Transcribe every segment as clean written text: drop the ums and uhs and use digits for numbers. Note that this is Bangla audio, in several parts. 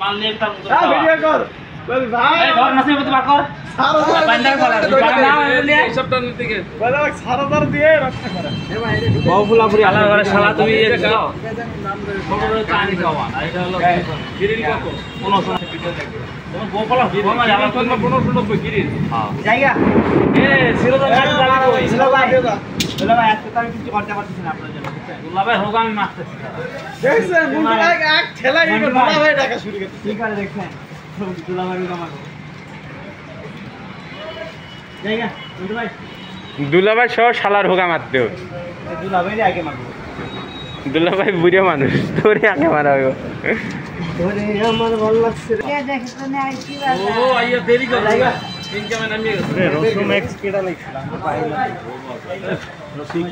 মাল নিয়ে একটা ভিডিও কর বল ভাই এই ধর নাসিব তো বার কর বান্দার কর না বলে সবটা নিতে গে বল সারাদার দিয়ে রক্ষা করে বহুফুলাপুরি আলাদা করে শালা তুমি এই দাও বড় বড় চানি খাওয়া আর এটা হলো গিরিল কত 15 ভিডিও দেখবে তোমার গোপালা গোমা যাবা তো 1590 গিরিল হ্যাঁ জায়গা এ সিরোদা জায়গা কই ছিল ভাই বলে ভাই আজকে তো আমি কিছু করতে পারতেছি না আপনার জন্য বুঝছেন দুলা ভাই হোক আমি মারতেছি দেখছেন মুন্ডু ভাই এক ঠেলা গিয়ে দুলা ভাই টাকা শুরু করতে ঠিক আছে দেখছেন দুলা ভাই কামাবো জায়গা মুন্ডু ভাই দুলাভাই সহ শালার হোগা মারতে হবে দুলা ভাই আগে মারবো দুলাভাই বুড়ো মানুষ তোরে আগে মারাবে ওরে আমার ভালো লাগছে কে দেখছ না আইছি বাবা ও আইয়া দেরি করে জায়গা ইনকামে নামিয়ে গেছে রে রসুন এক্স কেডা লাগছিলাম পাইলাম রসিক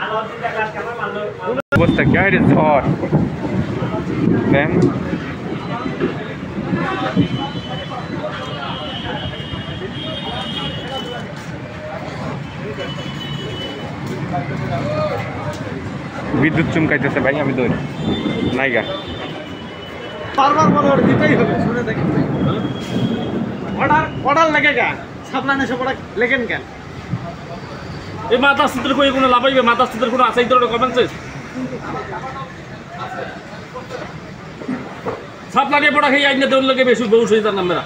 আর অর্ধেকটা ক্লাস কেমন মারলো অবস্থা কি হয় রে ঝড় দেন বিদ্যুৎ চমকাইতেছে ভাই আমি দৌড় নাইগা বারবার বলে ওর দিতেই হবে শুনে দেখেন অর্ডার লেগে গা সাপ্লাইনে সব অর্ডার লেখেন কেন এই মাথা চিত্র কই কোনো লাভাইবে মাথা চিত্র কোনো আছে ইতরে কমেন্ট আছে সাপলা দিয়ে পড়া খেয়ে আইনে দেউল লাগে বেশি বহু সই তার নামেরা